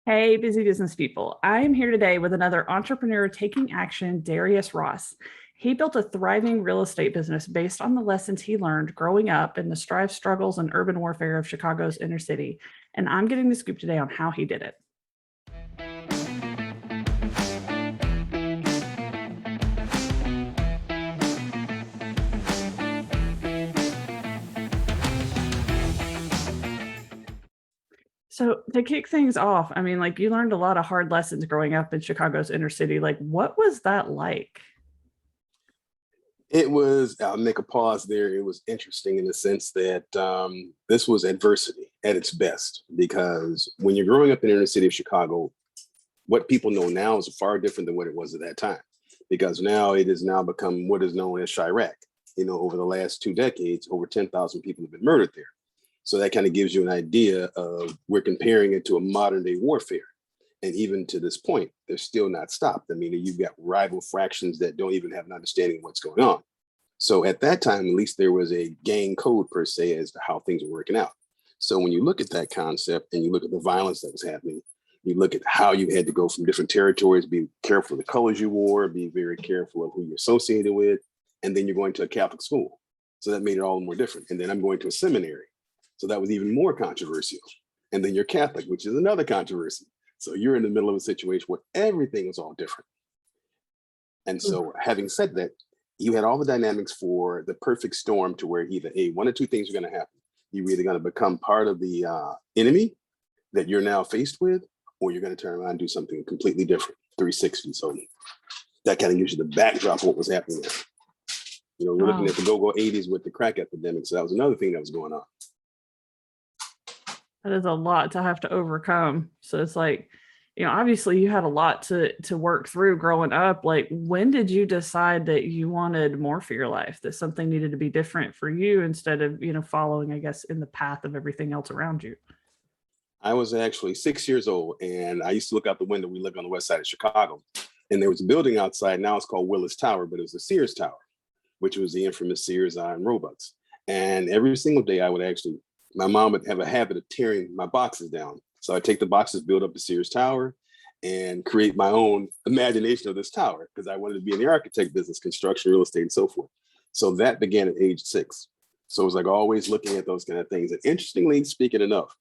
Hey, busy business people. I am here today with another entrepreneur taking action, Darius Ross. He built a thriving real estate business based on the lessons he learned growing up in the strife, struggles, and urban warfare of Chicago's inner city. And I'm getting the scoop today on how he did it. So, to kick things off, I mean, like you learned a lot of hard lessons growing up in Chicago's inner city. Like, what was that like? It was, I'll make a pause there. It was interesting in the sense that this was adversity at its best, because when you're growing up in the inner city of Chicago, what people know now is far different than what it was at that time, because now it has now become what is known as Chirac. Over the last 2 decades, over 10,000 people have been murdered there. So that kind of gives you an idea of we're comparing it to a modern day warfare. And even to this point, they're still not stopped. I mean, you've got rival fractions that don't even have an understanding of what's going on. So at that time, at least there was a gang code per se as to how things were working out. So when you look at that concept and you look at the violence that was happening, you look at how you had to go from different territories, be careful of the colors you wore, be very careful of who you're associated with. And then you're going to a Catholic school. So that made it all more different. And then I'm going to a seminary. So that was even more controversial. And then you're Catholic, which is another controversy. So you're in the middle of a situation where everything was all different. And so having said that, you had all the dynamics for the perfect storm to where either one or two things are going to happen. You're either going to become part of the enemy that you're now faced with, or you're going to turn around and do something completely different, 360. So that kind of gives you the backdrop of what was happening there. We're looking at the go-go 80s with the crack epidemic. So that was another thing that was going on. That is a lot to have to overcome. So it's like, obviously you had a lot to work through growing up. Like, when did you decide that you wanted more for your life, that something needed to be different for you instead of, following, I guess, in the path of everything else around you? I was actually 6 years old, and I used to look out the window. We lived on the west side of Chicago, and there was a building outside. Now it's called Willis Tower, but it was the Sears Tower, which was the infamous Sears on Roebucks. And every single day I would my mom would have a habit of tearing my boxes down. So I'd take the boxes, build up the Sears Tower, and create my own imagination of this tower, because I wanted to be in the architect business, construction, real estate, and so forth. So that began at age 6. So it was like always looking at those kind of things. And interestingly, speaking enough,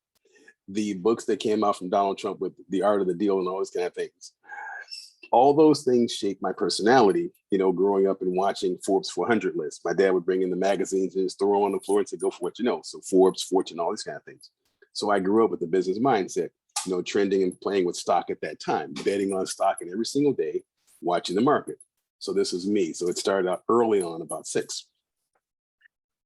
the books that came out from Donald Trump with The Art of the Deal and all those kind of things, all those things shaped my personality, growing up and watching Forbes 400 lists. My dad would bring in the magazines and just throw on the floor and say, go for what you know. So Forbes, Fortune, all these kind of things. So I grew up with the business mindset, trending and playing with stock at that time, betting on stock and every single day, watching the market. So this is me. So it started out early on, about 6.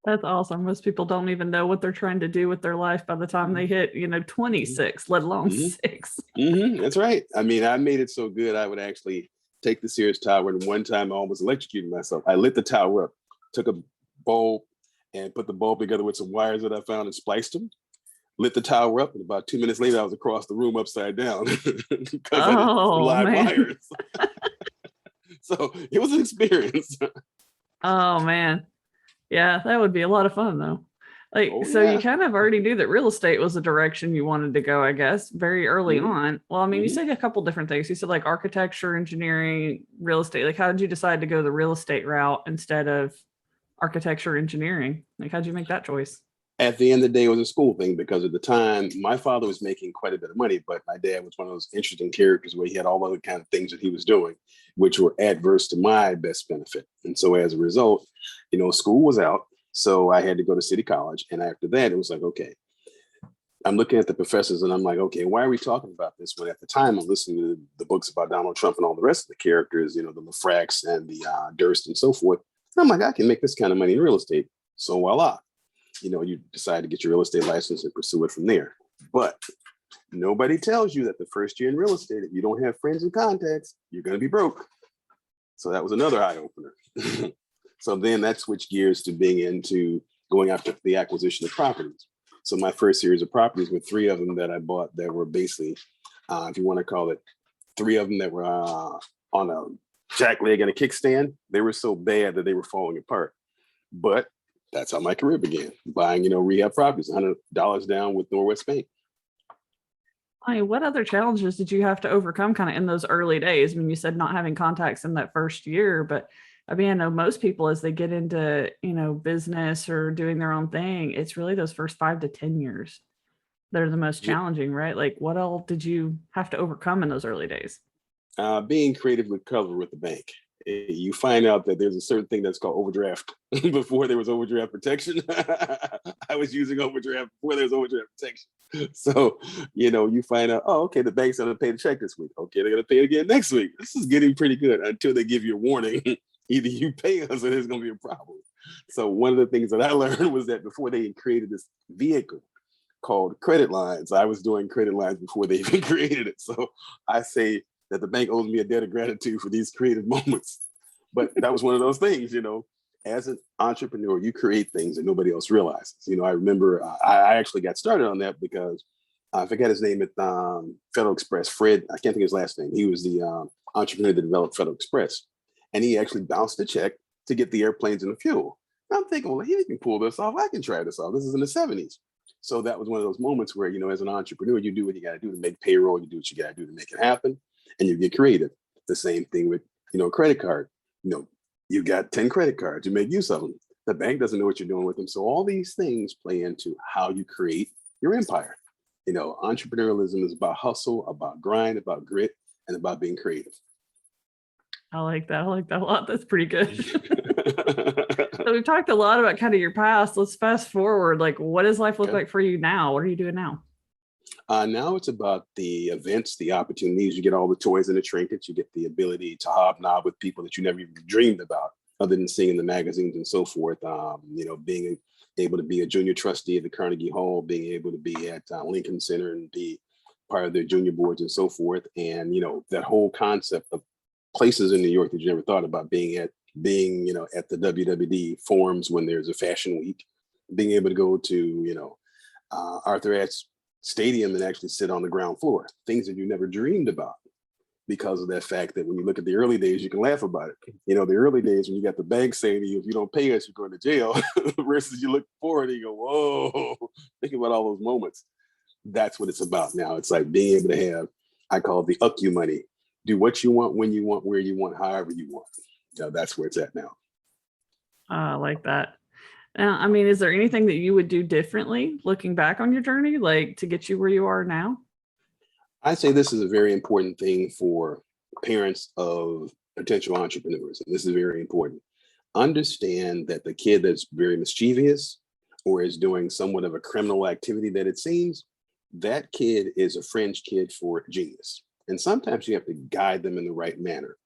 That's awesome. Most people don't even know what they're trying to do with their life by the time they hit, 26, let alone 6. That's right. I mean, I made it so good, I would actually take the Sears Tower, and one time I almost electrocuted myself. I lit the tower up, took a bulb and put the bulb together with some wires that I found and spliced them, lit the tower up, and about 2 minutes later, I was across the room upside down because I didn't live wires. So it was an experience. Oh, man. Yeah, that would be a lot of fun, though. You kind of already knew that real estate was the direction you wanted to go, I guess, very early on. Well, I mean, you said a couple different things. You said like architecture, engineering, real estate. Like, how did you decide to go the real estate route instead of architecture, engineering? Like, how'd you make that choice? At the end of the day, it was a school thing, because at the time, my father was making quite a bit of money, but my dad was one of those interesting characters where he had all other kind of things that he was doing, which were adverse to my best benefit. And so as a result, school was out. So I had to go to City College. And after that, it was like, okay, I'm looking at the professors and I'm like, okay, why are we talking about this? When at the time I'm listening to the books about Donald Trump and all the rest of the characters, the LaFrax and the Durst and so forth. And I'm like, I can make this kind of money in real estate. So voila. You decide to get your real estate license and pursue it from there. But nobody tells you that the first year in real estate, if you don't have friends and contacts, you're going to be broke. So that was another eye opener. So then that switched gears to being into going after the acquisition of properties. So my first series of properties were 3 of them that I bought that were basically, if you want to call it, 3 of them that were on a jack leg and a kickstand. They were so bad that they were falling apart. But that's how my career began, buying, rehab properties, $100 down with Norwest Bank. I mean, what other challenges did you have to overcome kind of in those early days? I mean, you said not having contacts in that first year, but I mean, I know most people as they get into, business or doing their own thing, it's really those first 5 to 10 years that are the most Yeah. challenging, right? Like what all did you have to overcome in those early days? Being creative with cover with the bank. You find out that there's a certain thing that's called overdraft. Before there was overdraft protection, I was using overdraft before there was overdraft protection. So, you find out, oh, okay, the bank's going to pay the check this week. Okay, they're going to pay it again next week. This is getting pretty good until they give you a warning. Either you pay us or there's going to be a problem. So one of the things that I learned was that before they created this vehicle called credit lines, I was doing credit lines before they even created it. So I say that the bank owes me a debt of gratitude for these creative moments. But that was one of those things, as an entrepreneur, you create things that nobody else realizes. I remember I actually got started on that because I forget his name at Federal Express. Fred, I can't think of his last name. He was the entrepreneur that developed Federal Express. And he actually bounced a check to get the airplanes and the fuel. And I'm thinking, well, he can pull this off. I can try this off. This is in the 70s. So that was one of those moments where, as an entrepreneur, you do what you got to do to make payroll. You do what you got to do to make it happen. And you get creative. The same thing with, a credit card. You got 10 credit cards, you make use of them. The bank doesn't know what you're doing with them. So all these things play into how you create your empire. Entrepreneurialism is about hustle, about grind, about grit, and about being creative. I like that. I like that a lot. That's pretty good. So we've talked a lot about kind of your past. Let's fast forward. Like, what does life look like for you now? What are you doing now? Now it's about the events, the opportunities. You get all the toys and the trinkets. You get the ability to hobnob with people that you never even dreamed about, other than seeing in the magazines and so forth. Being able to be a junior trustee at the Carnegie Hall, being able to be at Lincoln Center and be part of their junior boards and so forth. And, that whole concept of places in New York that you never thought about being at the WWD forums when there's a fashion week, being able to go to, Arthur Ashe Stadium and actually sit on the ground floor, things that you never dreamed about because of that fact that when you look at the early days, you can laugh about it. The early days when you got the bank saying to you, if you don't pay us, you're going to jail versus you look forward and you go, whoa, think about all those moments. That's what it's about now. It's like being able to have, I call it the UCU money. Do what you want, when you want, where you want, however you want. That's where it's at now. I like that. Now, I mean, is there anything that you would do differently looking back on your journey, like to get you where you are now? I say this is a very important thing for parents of potential entrepreneurs. And this is very important. Understand that the kid that's very mischievous or is doing somewhat of a criminal activity that it seems, that kid is a fringe kid for genius. And sometimes you have to guide them in the right manner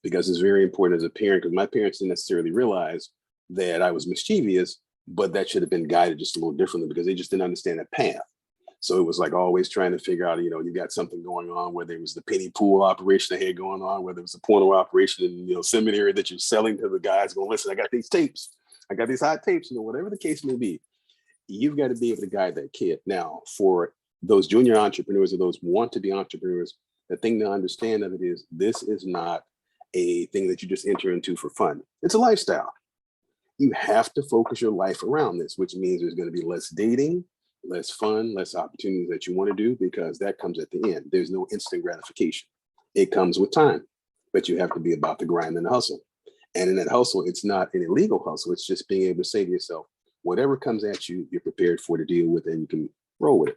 because it's very important as a parent, because my parents didn't necessarily realize that I was mischievous, but that should have been guided just a little differently because they just didn't understand that path. So it was like always trying to figure out, you got something going on, whether it was the penny pool operation they had going on, whether it was a porno operation in, seminary that you're selling to the guys going, listen, I got these tapes. I got these hot tapes, whatever the case may be. You've got to be able to guide that kid. Now, for those junior entrepreneurs or those who want to be entrepreneurs, the thing to understand of it is this is not a thing that you just enter into for fun. It's a lifestyle. You have to focus your life around this, which means there's going to be less dating, less fun, less opportunities that you want to do, because that comes at the end. There's no instant gratification. It comes with time, but you have to be about the grind and the hustle. And in that hustle, it's not an illegal hustle. It's just being able to say to yourself, whatever comes at you, you're prepared for to deal with, and you can roll with it.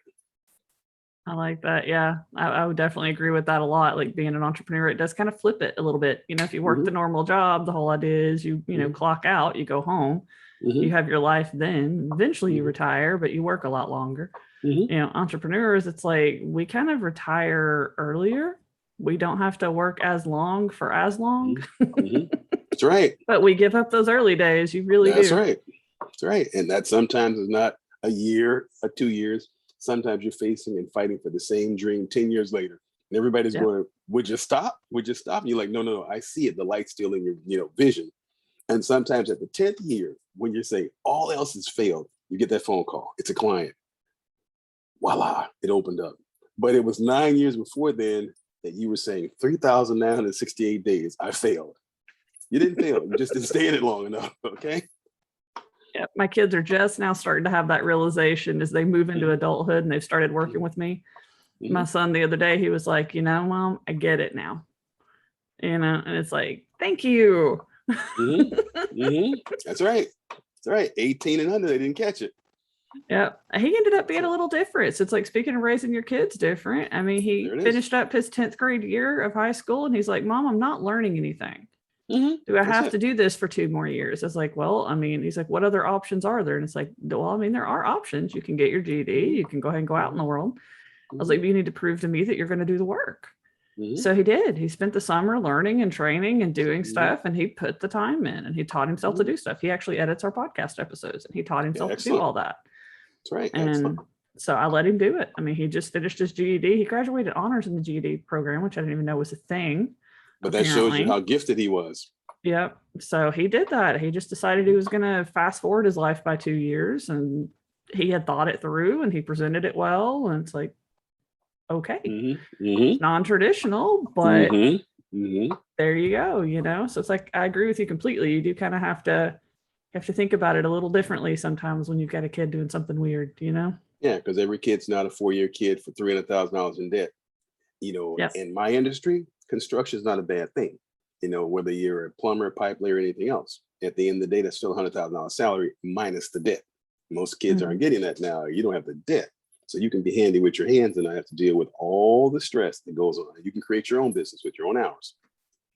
I like that. Yeah, I would definitely agree with that a lot. Like being an entrepreneur, it does kind of flip it a little bit. If you work the normal job, the whole idea is you clock out, you go home, you have your life, then eventually you retire, but you work a lot longer. Entrepreneurs, it's like we kind of retire earlier. We don't have to work as long for as long. That's right. But we give up those early days. You really do. That's right. That's right. And that sometimes is not a year or 2 years. Sometimes you're facing and fighting for the same dream 10 years later. And everybody's going, would you stop? Would you stop? And you're like, no, I see it. The light's still in your vision. And sometimes at the 10th year, when you're saying all else has failed, you get that phone call. It's a client. Voila, it opened up. But it was 9 years before then that you were saying 3,968 days, I failed. You didn't fail. You just didn't stay in it long enough. Okay. Yeah, my kids are just now starting to have that realization as they move into adulthood and they've started working with me. My son the other day, he was like, Mom, I get it now. And it's like, thank you. That's right. That's right. 18 and under, they didn't catch it. Yeah. He ended up being a little different. So it's like, speaking of raising your kids different. I mean, he finished up his 10th grade year of high school and he's like, Mom, I'm not learning anything. Do I have to do this for 2 more years? I was like, well, I mean, he's like, what other options are there? And it's like, well, I mean, there are options. You can get your GED. You can go ahead and go out in the world. I was like, but you need to prove to me that you're going to do the work. So he did. He spent the summer learning and training and doing stuff, and he put the time in and he taught himself to do stuff. He actually edits our podcast episodes and he taught himself to do all that. That's right. And so I let him do it. I mean, he just finished his GED. He graduated honors in the GED program, which I didn't even know was a thing. But that shows you how gifted he was. Yep. So he did that. He just decided he was going to fast forward his life by 2 years, and he had thought it through and he presented it well. And it's like, okay, non-traditional, but there you go. So it's like, I agree with you completely. You do kind of have to think about it a little differently sometimes when you've got a kid doing something weird, Yeah, because every kid's not a 4-year kid for $300,000 in debt. In my industry, construction is not a bad thing. Whether you're a plumber, pipe layer, or anything else, at the end of the day, that's still $100,000 salary minus the debt. Most kids aren't getting that now. You don't have the debt. So you can be handy with your hands and not have to deal with all the stress that goes on. You can create your own business with your own hours.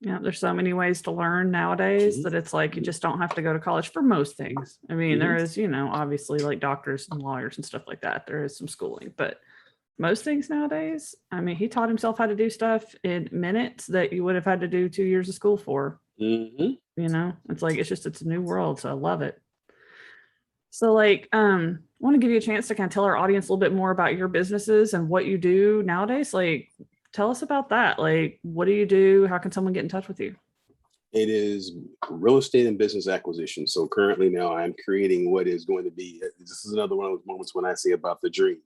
Yeah, there's so many ways to learn nowadays that it's like you just don't have to go to college for most things. I mean, there is, obviously like doctors and lawyers and stuff like that. There is some schooling, but most things nowadays, I mean, he taught himself how to do stuff in minutes that you would have had to do 2 years of school for. It's like, it's a new world. So I love it. So like, I want to give you a chance to kind of tell our audience a little bit more about your businesses and what you do nowadays. Like, tell us about that. Like, what do you do? How can someone get in touch with you? It is real estate and business acquisition. So currently now I'm creating what is going to be, this is another one of those moments when I say about the dream.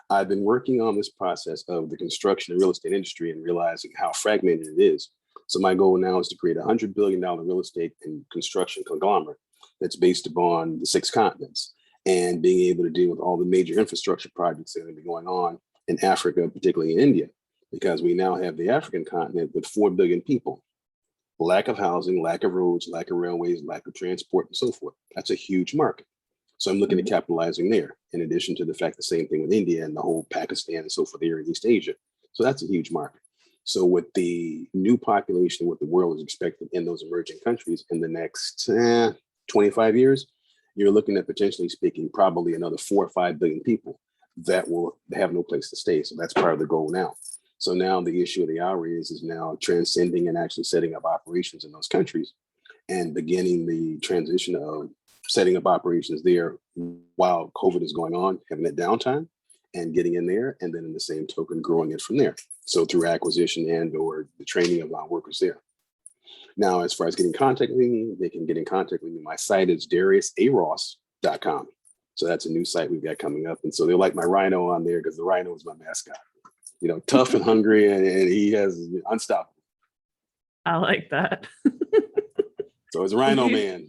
I've been working on this process of the construction and real estate industry and realizing how fragmented it is. So my goal now is to create a $100 billion real estate and construction conglomerate that's based upon the 6 continents and being able to deal with all the major infrastructure projects that are going to be going on in Africa, particularly in India, because we now have the African continent with 4 billion people. Lack of housing, lack of roads, lack of railways, lack of transport, and so forth. That's a huge market. So I'm looking at capitalizing there, in addition to the fact the same thing with India and the whole Pakistan and so forth here in East Asia. So that's a huge market. So with the new population, what the world is expecting in those emerging countries in the next 25 years, you're looking at potentially speaking probably another 4 or 5 billion people that will have no place to stay. So that's part of the goal now. So now the issue of the hour is now transcending and actually setting up operations in those countries and beginning the transition of setting up operations there while COVID is going on, having that downtime and getting in there, and then in the same token, growing it from there. So through acquisition and or the training of our workers there. Now, as far as getting in contact with me, they can get in contact with me. My site is dariusaross.com. So that's a new site we've got coming up. And so they like my rhino on there because the rhino is my mascot. Tough and hungry, and he has unstoppable. I like that. So it's Rhino Man.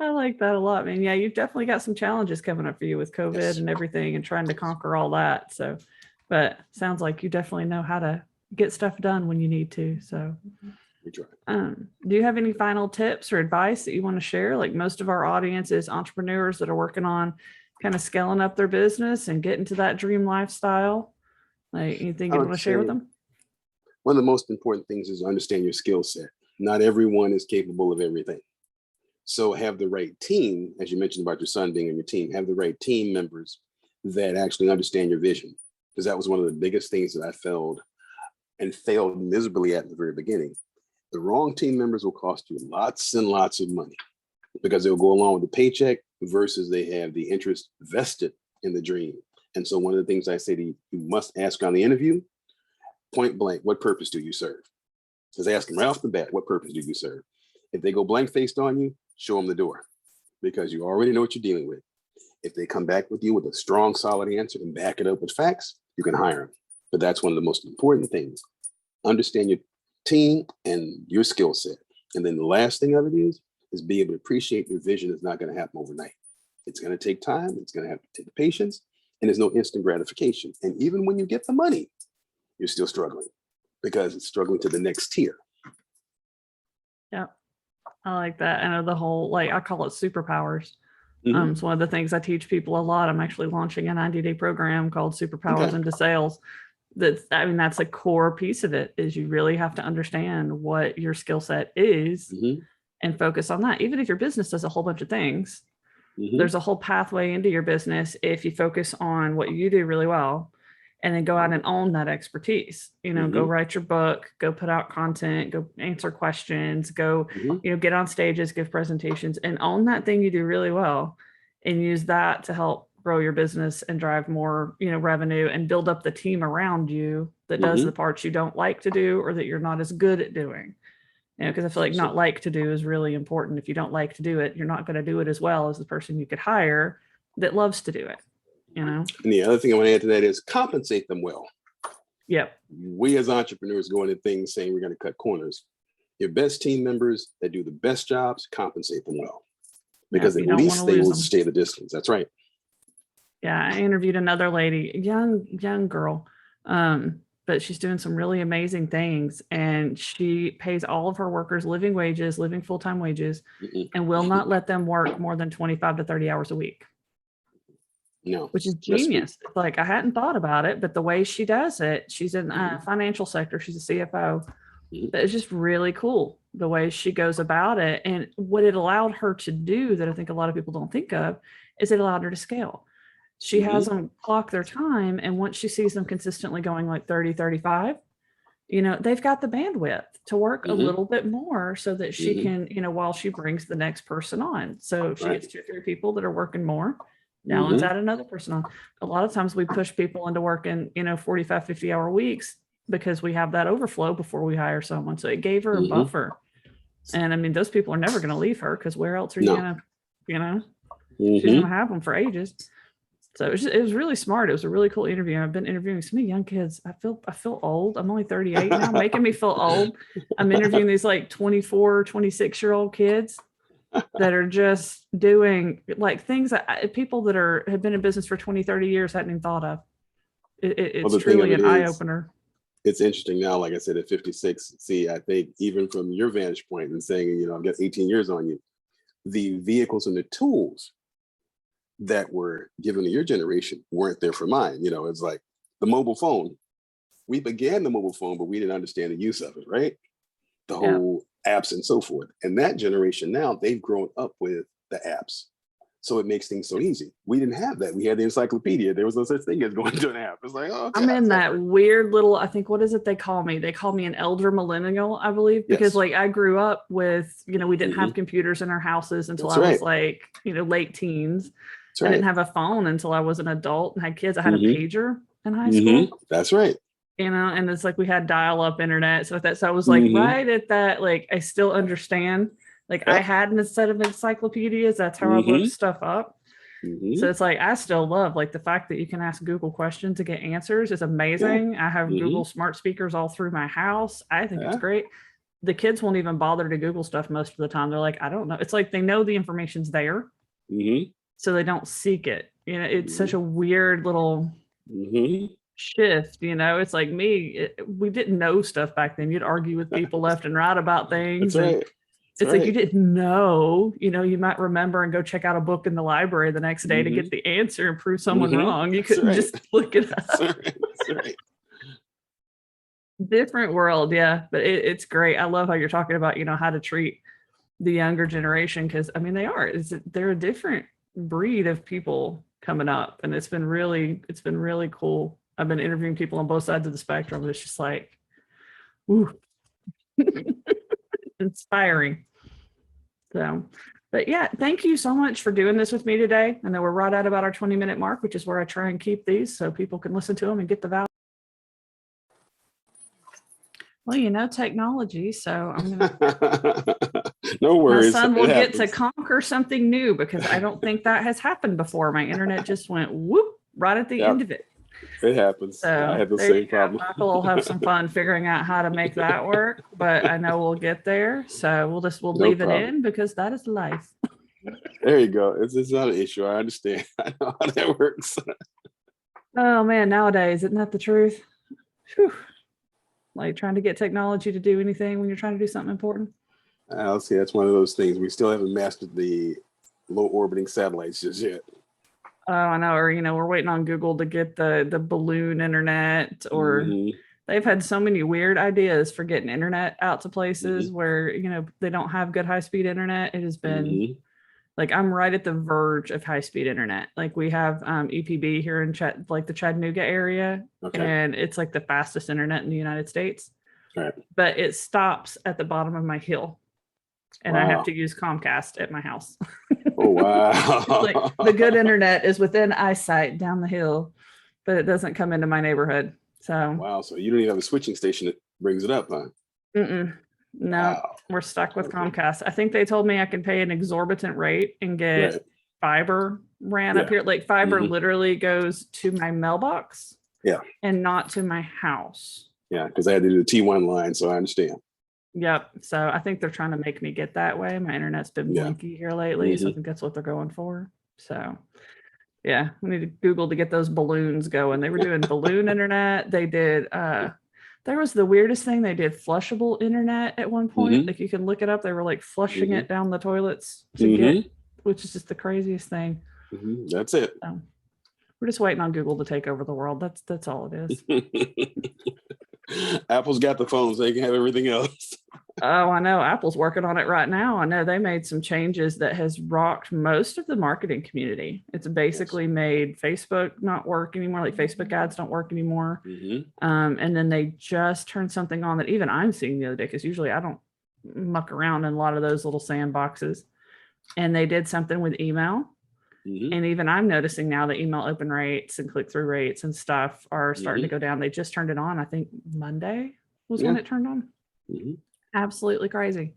I like that a lot, man. Yeah, you've definitely got some challenges coming up for you with COVID and everything and trying to conquer all that. So, but sounds like you definitely know how to get stuff done when you need to. So we try. Do you have any final tips or advice that you want to share? Like, most of our audience is entrepreneurs that are working on kind of scaling up their business and getting to that dream lifestyle. Like, anything you want to share with them? One of the most important things is to understand your skill set. Not everyone is capable of everything. So have the right team, as you mentioned about your son being in your team, have the right team members that actually understand your vision. Because that was one of the biggest things that I failed miserably at the very beginning. The wrong team members will cost you lots and lots of money because they'll go along with the paycheck versus they have the interest vested in the dream. And so one of the things I say to you, you must ask on the interview, point blank, what purpose do you serve? Because ask them right off the bat, what purpose do you serve? If they go blank faced on you, show them the door because you already know what you're dealing with. If they come back with you with a strong, solid answer and back it up with facts, you can hire them. But that's one of the most important things. Understand your team and your skill set. And then the last thing of it is be able to appreciate your vision is not going to happen overnight. It's going to take time. It's going to have to take patience. and there's no instant gratification. And even when you get the money, you're still struggling because it's struggling to the next tier. Yeah, I like that. I know the whole, like, I call it superpowers. Mhm. It's one of the things I teach people a lot. I'm actually launching a 90-day program called Superpowers Okay. into Sales. That's a core piece of it, is you really have to understand what your skill set is and focus on that. Even if your business does a whole bunch of things, there's a whole pathway into your business if you focus on what you do really well and then go out and own that expertise. Go write your book, go put out content, go answer questions, go, get on stages, give presentations, and own that thing you do really well, and use that to help grow your business and drive more, revenue, and build up the team around you that does the parts you don't like to do or that you're not as good at doing. Because I feel like not like to do is really important. If you don't like to do it, you're not going to do it as well as the person you could hire that loves to do it. And the other thing I want to add to that is compensate them well. Yep. We as entrepreneurs go into things saying we're going to cut corners. Your best team members that do the best jobs, compensate them well, because at least they will stay the distance. That's right. Yeah, I interviewed another lady, young girl, but she's doing some really amazing things, and she pays all of her workers living full-time wages, and will not let them work more than 25 to 30 hours a week. No, which is genius. Like, I hadn't thought about it, but the way she does it, she's in the financial sector. She's a CFO. But it's just really cool the way she goes about it. And what it allowed her to do that I think a lot of people don't think of is it allowed her to scale. She has them clock their time. And once she sees them consistently going like 30, 35, they've got the bandwidth to work a little bit more so that she can, while she brings the next person on. So she gets 2 or 3 people that are working more. Now let's add another person on. A lot of times we push people into working, 45, 50-hour weeks because we have that overflow before we hire someone. So it gave her a buffer. And I mean, those people are never going to leave her, because where else are you going to, she's going to have them for ages. So it was really smart. It was a really cool interview. I've been interviewing so many young kids. I feel old. I'm only 38 now, making me feel old. I'm interviewing these like 24, 26-year-old kids that are just doing like things that people that have been in business for 20, 30 years hadn't even thought of. It's truly an eye opener. It's interesting now, like I said, at 56, see, I think even from your vantage point and saying, I've got 18 years on you, the vehicles and the tools that were given to your generation weren't there for mine. It's like the mobile phone. We began the mobile phone, but we didn't understand the use of it, right? The whole apps and so forth. And that generation now, they've grown up with the apps. So it makes things so easy. We didn't have that. We had the encyclopedia. There was no such thing as going to an app. It's like, oh, okay, I'm in that weird little, I think, what is it they call me? They call me an elder millennial, I believe, because like I grew up with, we didn't have computers in our houses until I was like, late teens. I didn't have a phone until I was an adult and had kids. I had a pager in high school. That's right. And it's like we had dial-up internet. So I was like right at that, like I still understand. Like I had a set of encyclopedias. That's how I looked stuff up. So it's like I still love like the fact that you can ask Google questions to get answers is amazing. I have Google smart speakers all through my house. I think it's great. The kids won't even bother to Google stuff most of the time. They're like, I don't know. It's like they know the information's there. So they don't seek it. It's such a weird little shift. It's like me. We didn't know stuff back then. You'd argue with people left and right about things. That's right. It's like you didn't know. You might remember and go check out a book in the library the next day to get the answer and prove someone wrong. You couldn't just look it up. That's right. Different world, yeah. But it's great. I love how you're talking about how to treat the younger generation, because I mean they're a different breed of people coming up, and it's been really cool. I've been interviewing people on both sides of the spectrum, and it's just like, ooh, inspiring. So, but yeah, thank you so much for doing this with me today. I know we're right at about our 20-minute mark, which is where I try and keep these so people can listen to them and get the value. Well, technology, so I'm gonna no worries. My son will get to conquer something new, because I don't think that has happened before. My internet just went whoop right at the end of it. It happens. So I have the same problem. Michael will have some fun figuring out how to make that work, but I know we'll get there. So we'll leave it in, because that is life. There you go. It's not an issue. I understand. I know how that works. Oh man, nowadays, isn't that the truth? Whew. Like trying to get technology to do anything when you're trying to do something important. I'll say that's one of those things. We still haven't mastered the low orbiting satellites just yet. Oh, I know. Or, we're waiting on Google to get the balloon internet, or they've had so many weird ideas for getting internet out to places where, they don't have good high speed internet. It has been like, I'm right at the verge of high speed internet. Like we have EPB here in the Chattanooga area, and it's like the fastest internet in the United States. Right. But it stops at the bottom of my hill, and I have to use Comcast at my house. Oh, wow. Like the good internet is within eyesight down the hill, but it doesn't come into my neighborhood. So wow. So you don't even have a switching station that brings it up, huh? no, wow. We're stuck with Comcast. I think they told me I can pay an exorbitant rate and get fiber ran up here. Like fiber literally goes to my mailbox, and not to my house. Yeah, because I had to do the T1 line, so I understand. Yep. So I think they're trying to make me get that way. My internet's been blinky here lately, so I think that's what they're going for. So yeah, we need to Google to get those balloons going. They were doing balloon internet. They did there was the weirdest thing. They did flushable internet at one point. Like you can look it up. They were like flushing it down the toilets to get, which is just the craziest thing. That's it. So we're just waiting on Google to take over the world. That's all it is. Apple's got the phones, they can have everything else. Oh, I know. Apple's working on it right now. I know they made some changes that has rocked most of the marketing community. It's basically made Facebook not work anymore. Like Facebook ads don't work anymore. And then they just turned something on that even I'm seeing the other day, because usually I don't muck around in a lot of those little sandboxes. And they did something with email. And even I'm noticing now the email open rates and click-through rates and stuff are starting to go down. They just turned it on. I think Monday was when it turned on. Absolutely crazy.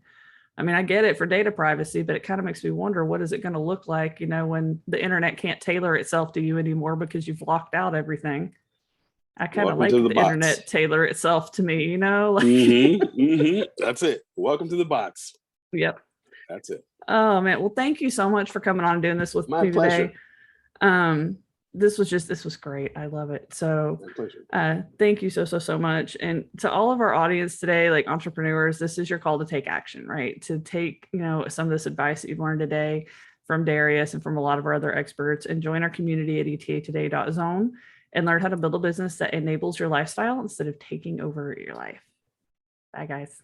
I mean, I get it for data privacy, but it kind of makes me wonder, what is it going to look like, when the internet can't tailor itself to you anymore because you've locked out everything. I kind of like the internet tailor itself to me, That's it. Welcome to the box. Yep. That's it. Oh man. Well, thank you so much for coming on and doing this with me pleasure. Today. This was great. I love it. So thank you so much. And to all of our audience today, like entrepreneurs, this is your call to take action, right? To take, some of this advice that you've learned today from Darius and from a lot of our other experts, and join our community at etatoday.zone and learn how to build a business that enables your lifestyle instead of taking over your life. Bye guys.